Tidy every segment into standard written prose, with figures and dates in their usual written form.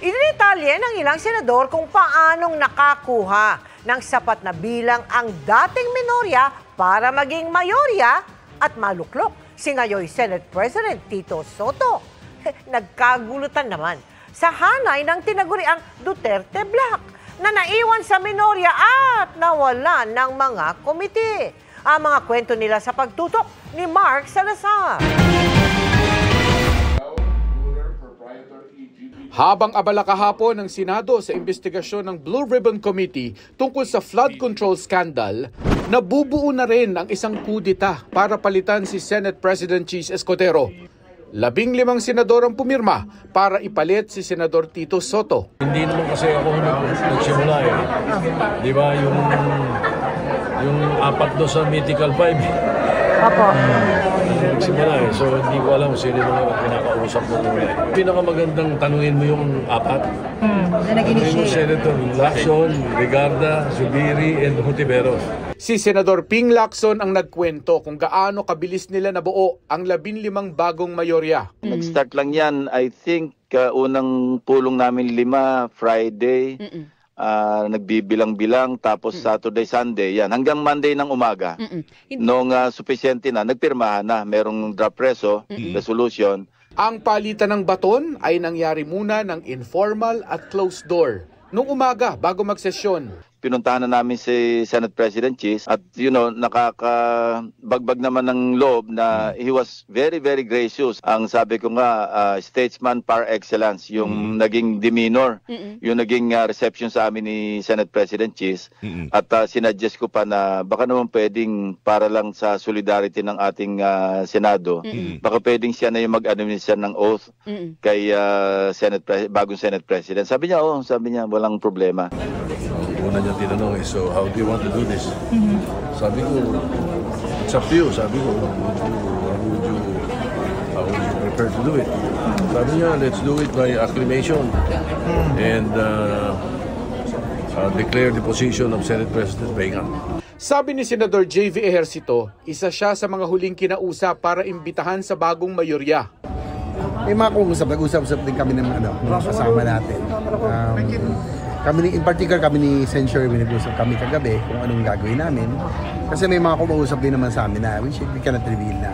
Inidetalye ng ilang senador kung paanong nakakuha ng sapat na bilang ang dating minorya para maging mayorya at maluklok si ngayon Senate President Tito Soto. Nagkagulutan naman sa hanay ng tinaguriang Duterte Block na naiwan sa minorya at nawalan ng mga komite. Ang mga kwento nila sa pagtutok ni Mark Salazar. Habang abala kahapon ng Senado sa investigasyon ng Blue Ribbon Committee tungkol sa flood control scandal, nabubuo na rin ang isang kudita para palitan si Senate President Chis Escudero. 15 senador ang pumirma para ipalit si Senador Tito Soto. Hindi naman kasi ako nagsimula eh. Di ba yung apat do sa Mythical 5? Apo. Nagsimula eh. So hindi ko alam sino naman pinakausap mo muna. Pinakamagandang tanungin mo yung apat. Na nag-initiate. Senator Lacson, Regarda, Zubiri, and Hontiveros. Si Senador Ping Lacson ang nagkwento kung gaano kabilis nila nabuo ang 15 bagong mayorya. Nag-start lang yan, I think, unang pulong namin 5, Friday, nagbibilang-bilang, tapos Saturday, Sunday, yan. Hanggang Monday ng umaga. Nung sufisyente na, nagpirmahan na, merong draft reso, resolution. Ang palitan ng baton ay nangyari muna ng informal at closed door. Nung umaga, bago magsesyon. Pinuntahan na namin si Senate President Chis at nakakabagbag naman ng loob na he was very, very gracious. Ang sabi ko nga, statesman par excellence, yung naging demeanor, yung naging reception sa amin ni Senate President Chis. At sinadjust ko pa na baka naman pwedeng para lang sa solidarity ng ating Senado, baka pwedeng siya na yung mag-administer ng oath kay bagong Senate President. Sabi niya, walang problema. Una niya tinanong, so how do you want to do this? Sabi ko, it's up to you. Sabi ko, how would you prefer to do it? Sabi niya, let's do it by acclamation and declare the position of Senate President Benga. Sabi ni Senador J.V. Ejercito, isa siya sa mga huling kinausap para imbitahan sa bagong mayorya. May mga nag-usap din kami ng mga kasama natin. In particular, kami ni Sen. Sherwin, nag-usap kami kagabi kung anong gagawin namin. Kasi may mga kumausap din naman sa amin na we cannot reveal na.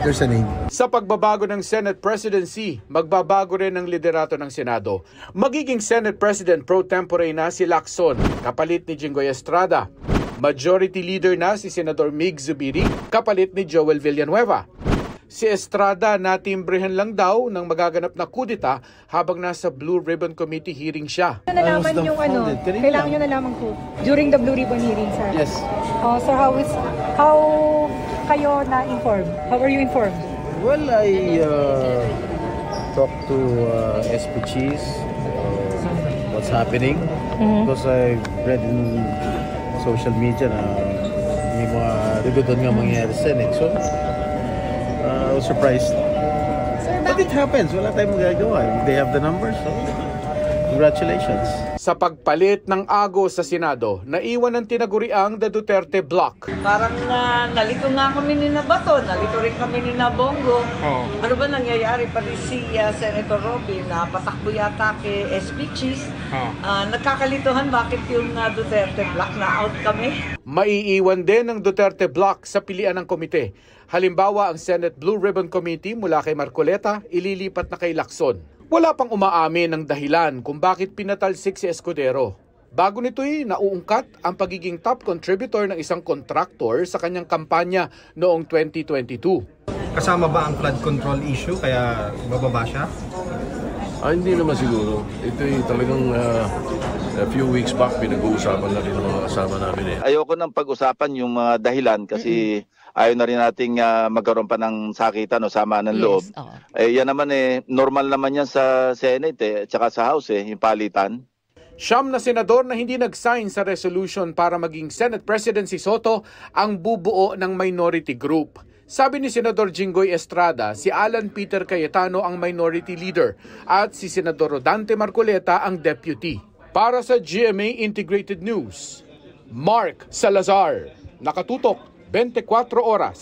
There's a name. Sa pagbabago ng Senate Presidency, magbabago rin ang liderato ng Senado. Magiging Senate President pro tempore na si Lacson, kapalit ni Jinggoy Estrada. Majority Leader na si Senador Mig Zubiri, kapalit ni Joel Villanueva. Si Estrada natimbrehan lang daw ng magaganap na kudita habang nasa Blue Ribbon Committee hearing siya. Nalaman yung kailangan nyo nalaman ko during the Blue Ribbon hearing, sir. Yes. So how kayo na-informed? How were you informed? Well, I talked to SP Cheese, what's happening. Because I read in social media na may mga rigodon nga mangyayari sa Senate. So, I was surprised. Sir, but it happens. Wala tayong magagawa. They have the numbers. So, congratulations. Sa pagpalit ng Ago sa Senado, naiwan ng tinaguriang the Duterte Block. Parang nalito nga kami ni Bato, nalito rin kami ni Bongo. Ano ba nangyayari? Pati si Senator Robin, patakbo yata kay SP Cheese. Nagkakalituhan bakit yung Duterte Block na out kami? Maiiwan din ng Duterte Block sa pilian ng komite. Halimbawa, ang Senate Blue Ribbon Committee mula kay Marcoleta, ililipat na kay Lacson. Wala pang umaamin ng dahilan kung bakit pinatalsik si Escudero. Bago nito'y nauungkat ang pagiging top contributor ng isang contractor sa kanyang kampanya noong 2022. Kasama ba ang flood control issue kaya bababa siya? Hindi naman siguro. Ito'y talagang a few weeks back pinag-uusapan na rin ng mga kasama namin eh. Ayoko nang pag-usapan yung mga dahilan kasi ayaw na rin nating magkaroon pa ng sakitan o sama ng loob. Yan naman normal naman yan sa Senate at saka sa House yung palitan. Siyam na senador na hindi nag-sign sa resolution para maging Senate President si Soto ang bubuo ng minority group. Sabi ni Senador Jinggoy Estrada, si Alan Peter Cayetano ang minority leader at si Senador Rodante Marcoleta ang deputy. Para sa GMA Integrated News, Mark Salazar, nakatutok 24 oras.